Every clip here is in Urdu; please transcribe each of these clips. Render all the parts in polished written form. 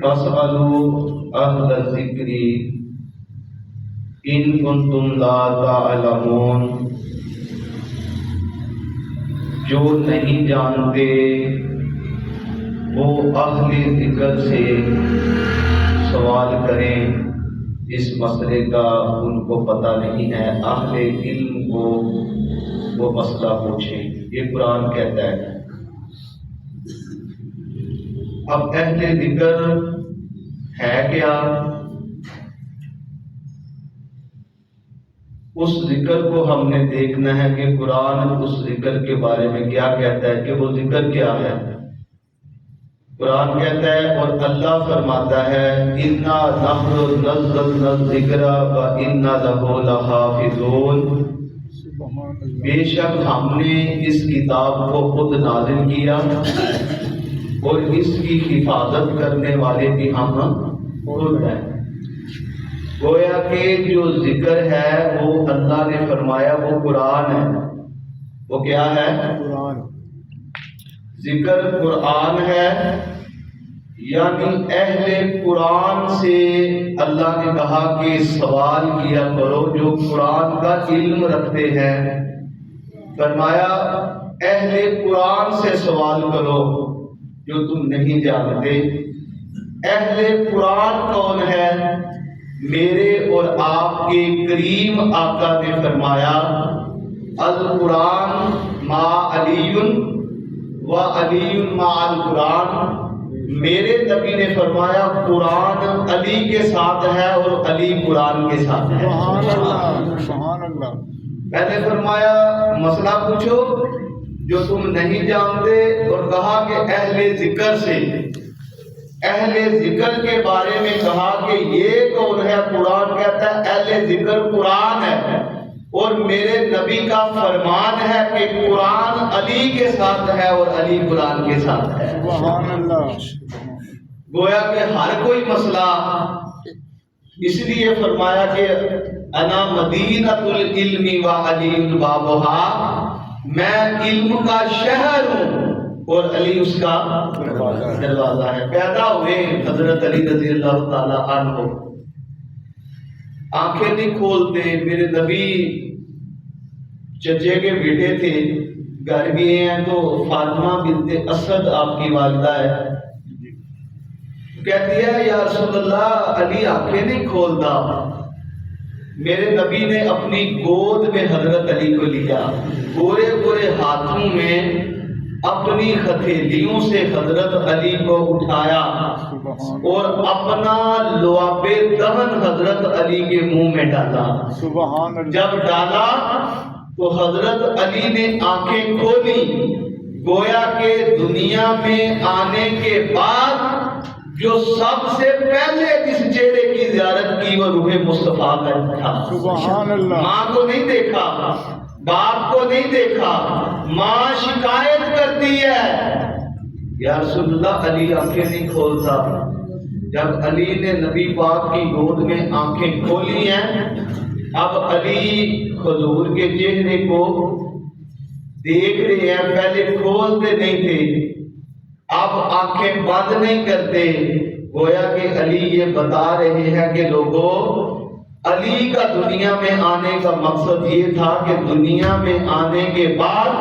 فاسألوا اہل الذکر ان کنتم لا تعلمون، جو نہیں جانتے وہ اہل ذکر سے سوال کریں، اس مسئلے کا ان کو پتہ نہیں ہے، اہل علم کو وہ مسئلہ پوچھیں، یہ قرآن کہتا ہے۔ اب اہل ذکر ہے کیا؟ اس ذکر کو ہم نے دیکھنا ہے کہ قرآن اس ذکر کے بارے میں کیا کہتا ہے، کہ وہ ذکر کیا ہے۔ قرآن کہتا ہے اور اللہ فرماتا ہے اِنَّا نَحْنُ نَزَّلْنَا الذِّكْرَ وَإِنَّا لَهُ لَحَافِظُونَ، بے شک ہم نے اس کتاب کو خود نازل کیا اور اس کی حفاظت کرنے والے بھی ہم خود ہیں۔ گویا کہ جو ذکر ہے وہ اللہ نے فرمایا وہ قرآن ہے۔ وہ کیا ہے؟ قرآن۔ ذکر قرآن ہے، یعنی اہل قرآن سے اللہ نے کہا کہ سوال کیا کرو جو قرآن کا علم رکھتے ہیں۔ فرمایا اہل قرآن سے سوال کرو جو تم نہیں جانتے۔ اہل قرآن کون ہے؟ میرے اور آپ کے کریم آقا نے فرمایا القرآن ما علی و علی ما القرآن، میرے نبی نے فرمایا قرآن علی کے ساتھ ہے اور علی قرآن کے ساتھ ہے۔ سبحان اللہ۔ میں نے فرمایا مسئلہ پوچھو جو تم نہیں جانتے، اور کہا کہ اہل ذکر سے، اہل ذکر کے بارے میں کہا کہ یہ کون ہے؟ قرآن کہتا ہے اہل ذکر قرآن ہے، اور میرے نبی کا فرمان ہے کہ قرآن علی کے ساتھ ہے اور علی قرآن کے ساتھ ہے۔ سبحان اللہ۔ گویا کہ ہر کوئی مسئلہ، اس لیے فرمایا کہ انا مدینۃ العلم و علی بابھا، میں علم کا شہر ہوں اور علی اس کا دروازہ ہے۔ پیدا ہوئے حضرت علی رضی اللہ تعالی عنہ، آنکھیں نہیں کھولتے، میرے نبی چچے کے بیٹے تھے، گھر گئے ہیں تو فاطمہ بنت اسد آپ کی والدہ ہے، کہتی ہے یا رسول اللہ علی آنکھیں نہیں کھولتا۔ میرے نبی نے اپنی گود میں حضرت علی کو لیا، گورے گورے ہاتھوں میں اپنی ہتھیلیوں سے حضرت علی کو اٹھایا اور اپنا لعاب دہن حضرت علی کے منہ میں ڈالا۔ سبحان اللہ۔ جب ڈالا تو حضرت علی نے آنکھیں کھولی، گویا کہ دنیا میں آنے کے بعد جو سب سے پہلے جس چہرے کی زیارت کی وہ روح مصطفیٰ کا تھا۔ سبحان اللہ۔ ماں کو نہیں دیکھا، باپ کو نہیں دیکھا، ماں شکایت کرتی ہے یا رسول اللہ علی آنکھیں نہیں کھولتا۔ جب علی نے نبی پاک کی گود میں آنکھیں کھولی ہیں، اب علی حضور کے چہرے کو دیکھ رہے ہیں، پہلے کھولتے نہیں تھے، اب آنکھیں بند نہیں کرتے۔ گویا کہ علی یہ بتا رہے ہیں کہ لوگوں، علی کا دنیا میں آنے کا مقصد یہ تھا کہ دنیا میں آنے کے بعد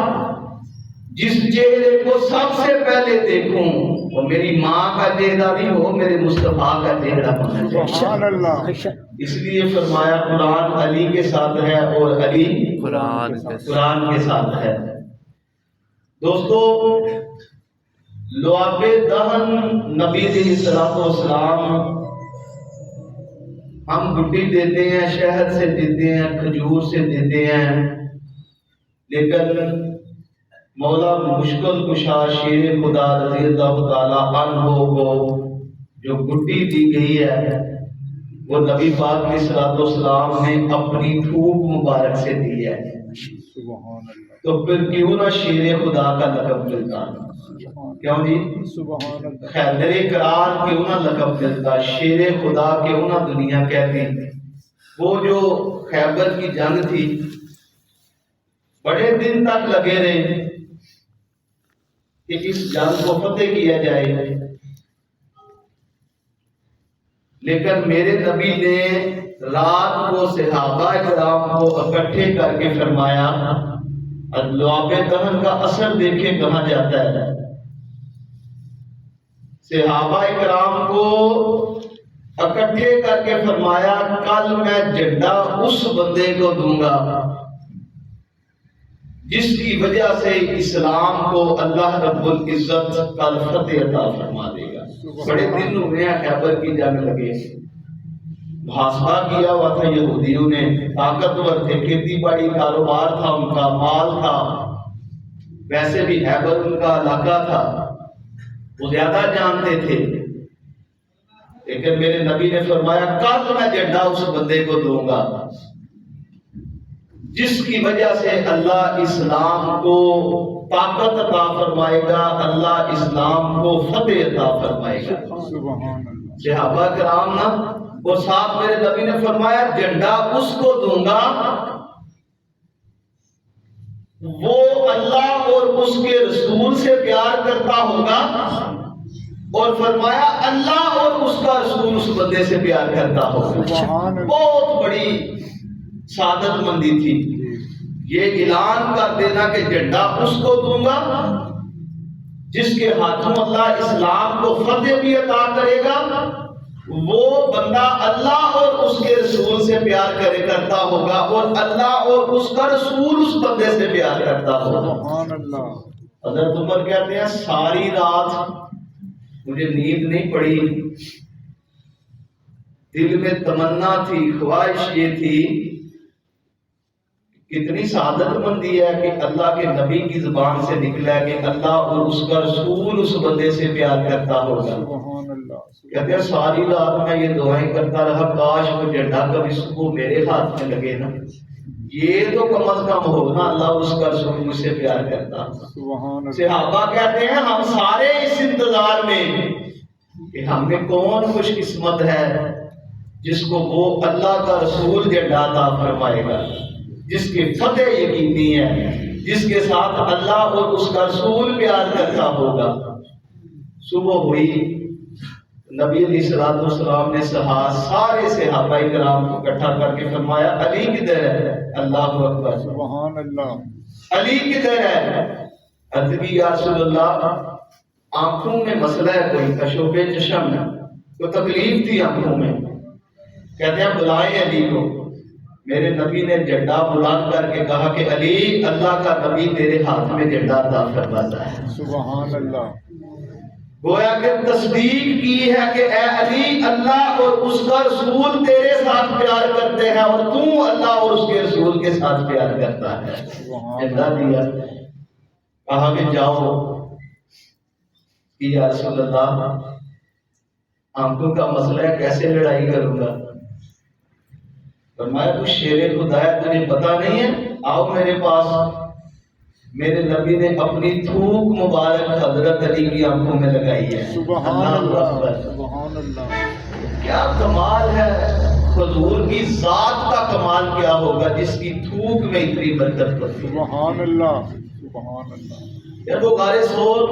جس چہرے کو سب سے پہلے دیکھوں وہ میری ماں کا چہرہ بھی ہو، میرے مصطفیٰ کا چہرہ ہونا چاہیے۔ سبحان اللہ۔ اس لیے فرمایا قرآن علی کے ساتھ ہے اور علی قرآن کے ساتھ ہے۔ دوستو، لعاب دہن نبی علیہ الصلوۃ والسلام ہم گڈی دیتے ہیں، شہد سے دیتے ہیں، کھجور سے دیتے ہیں، لیکن مولا مشکل کشا شیر خدا رضی اللہ تعالی عنہ کو جو گڈی دی گئی ہے وہ نبی پاک علیہ الصلوۃ والسلام نے اپنی تھوک مبارک سے دی ہے۔ سبحان اللہ۔ تو پھر کیوں نہ شیر خدا کا لقب ملتا؟ کیوں جی؟ سبحان اللہ۔ حیدر کرار کیوں نہ لقب ملتا؟ شیر خدا کیوں نہ دنیا کہتی؟ وہ جو خیبر کی جنگ تھی، بڑے دن تک لگے رہے کہ اس جنگ کو فتح کیا جائے، لیکن میرے نبی نے رات کو صحابہ کرام کو اکٹھے کر کے فرمایا، لعاب دہن کا اثر دیکھیں کہاں جاتا ہے۔ صحابہ کرام کو اکٹھے کر کے فرمایا، کل میں جھنڈا اس بندے کو دوں گا جس کی وجہ سے اسلام کو اللہ رب العزت کل فتح عطا فرما دے گا۔ بڑے دن ہوئے ہیں خیبر کی جنگ لگے، محاصرہ کیا ہوا تھا یہودیوں نے، طاقتور تھے، کھیتی باڑی کاروبار تھا، ان کا مال تھا، ویسے بھی خیبر ان کا علاقہ تھا، وہ زیادہ جانتے تھے۔ لیکن میرے نبی نے فرمایا کل میں جھنڈا اس بندے کو دوں گا جس کی وجہ سے اللہ اسلام کو طاقت عطا فرمائے گا، اللہ اسلام کو فتح عطا فرمائے گا۔ سبحان اللہ۔ صحابہ کرام نا، اور ساتھ میرے نبی نے فرمایا جھنڈا اس کو دوں گا وہ اللہ اور اس کے رسول سے پیار کرتا ہوگا، اور فرمایا اللہ اور اس کا رسول اس بندے سے پیار کرتا ہوگا۔ سبحان اللہ۔ بہت بڑی سعادت مندی تھی یہ اعلان کر دینا کہ جھنڈا اس کو دوں گا جس کے ہاتھوں اللہ اسلام کو فتح بھی عطا کرے گا، وہ بندہ اللہ اور اس کے رسول سے پیار کرتا ہوگا، اور اللہ اور اس کا رسول اس بندے سے پیار کرتا ہوگا۔ سبحان اللہ۔ حضرت عمر کہتے ہیں ساری رات مجھے نیند نہیں پڑی، دل میں تمنا تھی، خواہش یہ تھی، کتنی سعادت مندی ہے کہ اللہ کے نبی کی زبان سے نکلا ہے کہ اللہ اور اس کا رسول اس بندے سے پیار کرتا ہوگا۔ سبحان اللہ۔ کہتے ہیں ساری رات میں یہ دعائیں کرتا رہا، کاش وہ جھنڈا کبھی صبح میرے ہاتھ میں لگے نا، یہ تو کم از کم ہوگا اللہ اور اس کا رسول مجھ سے پیار کرتا۔ سبحان اللہ۔ صحابہ کہتے ہیں ہم سارے اس انتظار میں کہ ہم میں کون خوش قسمت ہے جس کو وہ اللہ کا رسول جھنڈا عطا فرمائے گا، جس کی فتح یقینی ہے، جس کے ساتھ اللہ اور اس کا رسول پیار کرتا ہوگا۔ صبح ہوئی، نبی علیہ الصلوۃ والسلام نے سارے صحابہ کرام کو اکٹھا کر کے فرمایا علی کدھر ہے؟ اللہ اکبر، سبحان اللہ۔ علی کدھر ہے؟ ادبی یا رسول اللہ آنکھوں میں مسئلہ ہے، کوئی کشوف چشم ہے، کوئی تکلیف تھی آنکھوں میں، کہتے ہیں بلائیں علی کو۔ میرے نبی نے جھنڈا بلند کر کے کہا کہ علی اللہ کا نبی تیرے ہاتھ میں جھنڈا عطا فرماتا ہے۔ سبحان اللہ۔ گویا کہ تصدیق کی ہے کہ اے علی اللہ اور اس کا رسول تیرے ساتھ پیار کرتے ہیں اور تو اللہ اور اس کے رسول کے ساتھ پیار کرتا ہے۔ جھنڈا دیا، کہا کہ جاؤ یا رسول اللہ آنکھوں کا مسئلہ ہے، کیسے لڑائی کروں گا؟ فرمایا تو شیر خدا ہے، تجھے پتا نہیں ہے، آؤ میرے پاس۔ میرے نبی نے اپنی تھوک مبارک حضرت علی کی آنکھوں میں لگائی ہے۔ سبحان اللہ اللہ۔ اکبر، سبحان اللہ۔ کیا کمال ہے، حضور کی ذات کا کمال کیا ہوگا جس کی تھوک میں اتنی برکت ہوتی ہے۔ سبحان اللہ۔ سبحان اللہ۔ جب وہ غار ثور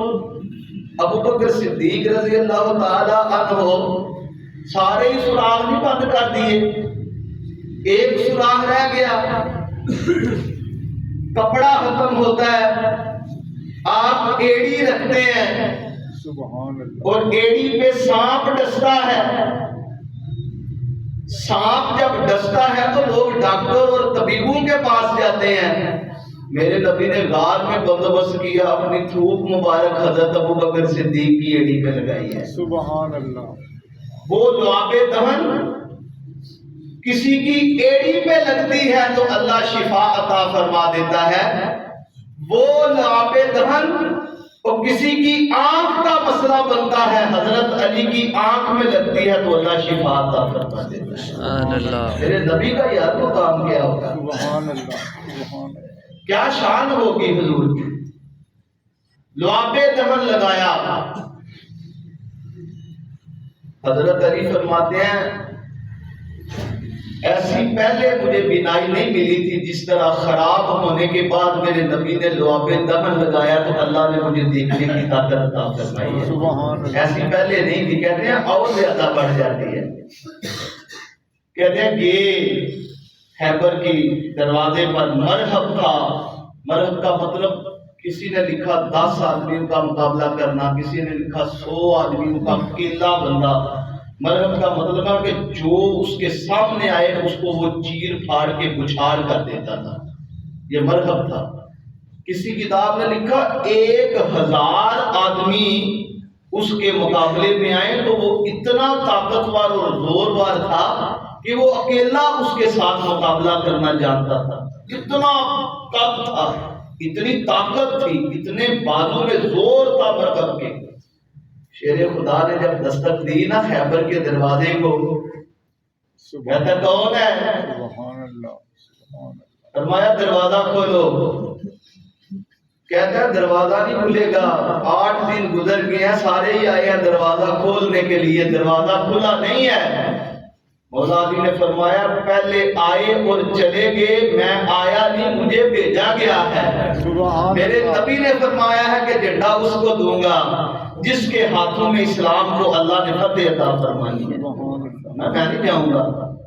ابو بکر صدیق رضی اللہ تعالی عنہ سارے ہی سراغ نہیں بند کر دیے، ایک سوراخ رہ گیا، کپڑا ختم ہوتا ہے، آپ ایڑی رکھتے ہیں سبحان اللہ۔ اور ایڑی پہ سانپ ڈستا ہے، سانپ جب ڈستا ہے تو لوگ ڈاکٹر اور طبیبوں کے پاس جاتے ہیں۔ میرے نبی نے غار میں بندوبست کیا، اپنی تھوک مبارک حضرت ابو بکر صدیق کی ایڑی پہ لگائی ہے۔ سبحان اللہ۔ وہ لعاب دہن کسی کی ایڑی پہ لگتی ہے تو اللہ شفا عطا فرما دیتا ہے، وہ لعاب دہن اور کسی کی آنکھ کا مسئلہ بنتا ہے، حضرت علی کی آنکھ میں لگتی ہے تو اللہ شفا عطا فرما دیتا ہے۔ سبحان اللہ۔ میرے نبی کا یاد تو کام کیا ہوگا، سبحان اللہ۔ سبحان اللہ۔ کیا شان ہوگی حضور کی۔ لعاب دہن لگایا، حضرت علی فرماتے ہیں ایسی پہلے مجھے بینائی نہیں ملی تھی جس طرح خراب ہونے کے بعد میرے نبی نے لعاب دہن لگایا تو اللہ نے مجھے دیکھنے کی طاقت عطا فرمائی ہے. سبحان اللہ. ایسی پہلے نہیں تھی. کہتے ہیں اور زیادہ بڑھ جاتی ہے. کہتے ہیں کہ خیبر کی دروازے پر مرحب تھا. مرحب کا مطلب کسی نے لکھا 10 آدمیوں کا مقابلہ کرنا, کسی نے لکھا 100 آدمیوں کا اکیلا بندہ. مرحب کا مطلب ہے کہ جو اس کے سامنے آئے اس کو وہ چیر پھاڑ کے بچھاڑ کر دیتا تھا. یہ مرحب تھا. کسی کتاب نے لکھا 1000 آدمی اس کے مقابلے میں آئے تو وہ اتنا طاقتور اور زورور تھا کہ وہ اکیلا اس کے ساتھ مقابلہ کرنا جانتا تھا. اتنا قد تھا, اتنی طاقت تھی, اتنے بازو میں زور تھا مرحب کے. شیر خدا نے جب دستک دی نا خیبر کے دروازے کو, کہتا کون ہے؟ سبحان اللہ. سبحان اللہ. فرمایا دروازہ کھولو. کہتا ہے دروازہ نہیں کھلے گا. 8 دن گزر گئے ہیں, سارے ہی آئے ہیں دروازہ کھولنے کے لیے, دروازہ کھلا نہیں ہے. مولا علی نے فرمایا پہلے آئے اور چلے گئے, میں آیا نہیں, مجھے بھیجا گیا ہے. میرے نبی نے فرمایا ہے کہ جھنڈا اس کو دوں گا جس کے ہاتھوں میں اسلام کو اللہ نے فتح عطا فرمانی ہے. میں نہیں جاؤں گا.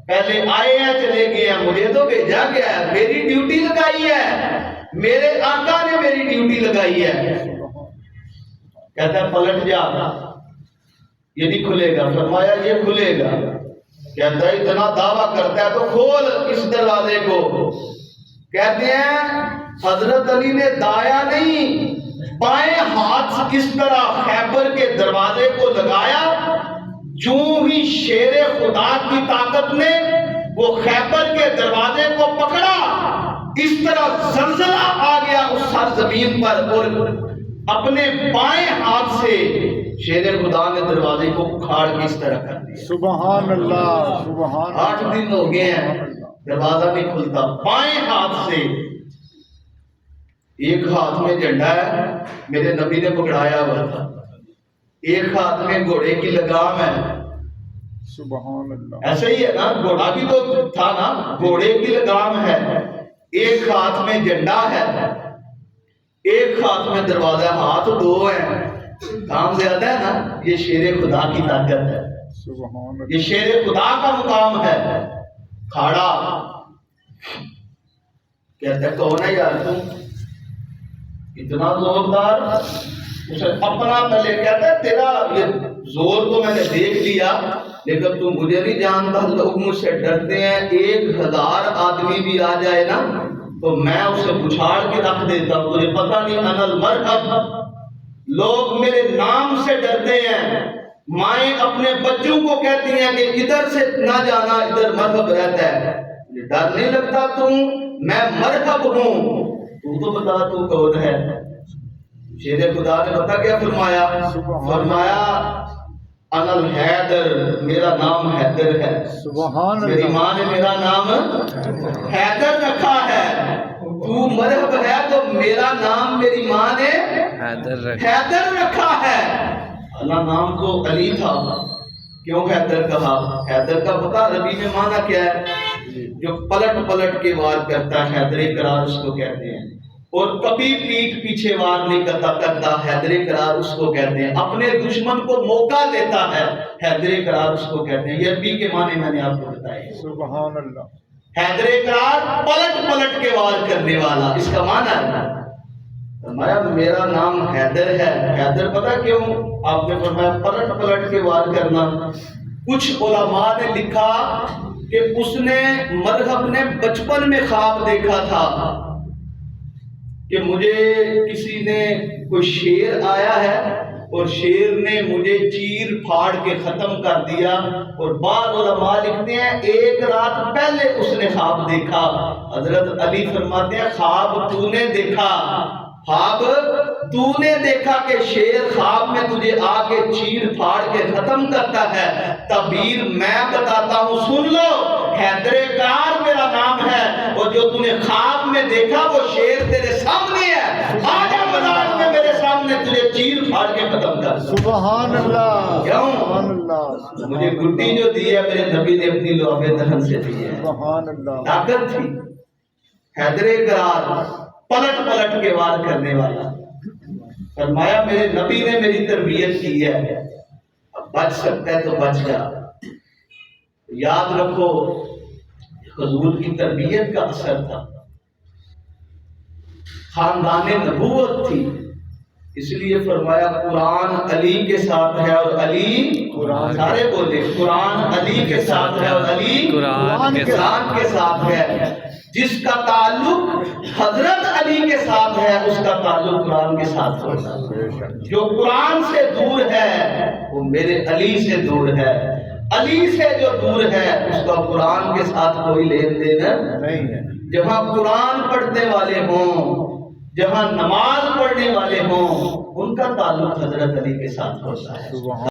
پہلے آئے ہیں چلے گئے ہیں, مجھے تو بھیجا گیا ہے, میری ڈیوٹی لگائی ہے, میرے آقا نے میری ڈیوٹی لگائی ہے. کہتا ہے پلٹ جا, یہ نہیں کھلے گا. فرمایا یہ کھلے گا. کہتا ہے اتنا دعویٰ کرتا ہے تو کھول اس دروازے کو. کہتے ہیں حضرت علی نے دایا نہیں بائیں ہاتھ اس طرح خیبر کے دروازے کو لگایا, جو ہی شیر خدا کی طاقت نے وہ خیبر کے دروازے کو پکڑا, اس طرح زلزلہ آ گیا اس سرزمین پر, اور اپنے بائیں ہاتھ سے شیر خدا نے دروازے کو اکھاڑ کے اس طرح کر دیا. سبحان اللہ. سبحان 8 دن ہو گئے ہیں, دروازہ نہیں کھلتا. بائیں ہاتھ سے, ایک ہاتھ میں جھنڈا ہے, میرے نبی نے پکڑایا ہوا تھا, ایک ہاتھ میں گھوڑے کی لگام ہے. سبحان اللہ. ایسے ہی ہے نا, گھوڑا بھی تو تھا نا, گھوڑے کی لگام ہے, ایک ہاتھ میں جھنڈا ہے, ایک ہاتھ میں دروازہ. ہاتھ 2 ہیں, کام زیادہ ہے نا. یہ شیر خدا کی طاقت ہے, سبحان اللہ. یہ شیر خدا کا مقام ہے. کھاڑا. کہتا ہے کون ہے یار تم اتنا زوردار؟ اسے اپنا پہلے کہتا ہے تیرا یہ زور تو میں نے دیکھ لیا, لیکن تم مجھے نہیں جانتا. لوگ مجھ سے ڈرتے ہیں, 1000 آدمی بھی آ جائے نا تو میں اسے بچھاڑ کے رکھ دیتا ہوں, تجھے پتہ نہیں انا المرحب. لوگ میرے نام سے ڈرتے ہیں. مائیں اپنے بچوں کو کہتی ہیں کہ ادھر سے نہ جانا, ادھر مرحب رہتا ہے. ڈر نہیں لگتا تم؟ میں مرحب ہوں. تو بتا تو کون ہے؟ شیر خدا نے بتا کیا فرمایا؟ فرمایا انا الحیدر, میرا نام حیدر ہے. سبحان اللہ. میری ماں نے میرا نام حیدر رکھا ہے. تو مرحب ہے تو میرا نام میری ماں نے حیدر رکھا ہے. اللہ نام تو علی تھا, کیوں حیدر کہا؟ حیدر کا پتہ عربی میں معنی کیا ہے؟ جو پلٹ پلٹ کے وار کرتا ہے, حیدر قرار اس کو کہتے ہیں. اور کبھی پیٹھ پیچھے وار نہیں کرتا, حیدر قرار اس کو کہتے ہیں. اپنے دشمن کو موقع دیتا ہے, حیدر قرار اس کو کہتے ہیں. یہ عربی کے معنی میں نے آپ کو بتائے. سبحان اللہ. حیدر قرار پلٹ پلٹ کے وار کرنے والا, اس کا معنی ہے. فرمایا میرا نام حیدر ہے. حیدر پتہ کیوں آپ نے فرمایا پلٹ پلٹ کے وار کرنا؟ کچھ علماء نے لکھا کہ اس نے مرحب نے بچپن میں خواب دیکھا تھا کہ مجھے کسی نے کوئی شیر آیا ہے اور شیر نے مجھے چیر پھاڑ کے ختم کر دیا. اور بعض علماء لکھتے ہیں 1 رات پہلے اس نے خواب دیکھا. حضرت علی فرماتے ہیں خواب تو نے دیکھا, خواب تو نے دیکھا کہ شیر خواب میں تجھے آ کے چیر پھاڑ کے ختم کرتا ہے. تعبیر میں بتاتا ہوں, سن لو. حیدر کار میرا نام ہے، اور جو تو نے خواب میں دیکھا وہ شیر تیرے سامنے ہے، آجا میدان میں میرے سامنے تجھے چیر پھاڑ کے ختم کر دوں۔ سبحان اللہ، کیوں؟ سبحان اللہ، مجھے گڈی جو دی ہے میرے نبی نے اپنی لعاب دہن سے دی ہے، سبحان اللہ، طاقت تھی۔ حیدر کرار پلٹ پلٹ کے وار کرنے والا، فرمایا میرے نبی نے میری تربیت کی ہے، اب بچ سکتا ہے تو بچ جا۔ یاد رکھو حضور کی تربیت کا اثر تھا، خاندان نبوت تھی، اس لیے فرمایا قرآن علی کے ساتھ ہے اور علی قرآن، سارے بولے قرآن علی کے ساتھ ہے اور علی قرآن کے قرآن کے ساتھ ہے۔ جس کا تعلق حضرت علی کے ساتھ ہے اس کا تعلق قرآن کے ساتھ ہوتا ہے۔ جو قرآن سے دور ہے وہ میرے علی سے دور ہے، علی سے جو دور ہے اس کا قرآن کے ساتھ کوئی لین دین نہیں ہے۔ جہاں قرآن پڑھنے والے ہوں، جہاں نماز پڑھنے والے ہوں، ان کا تعلق حضرت علی کے ساتھ ہوتا ہے۔ سبحان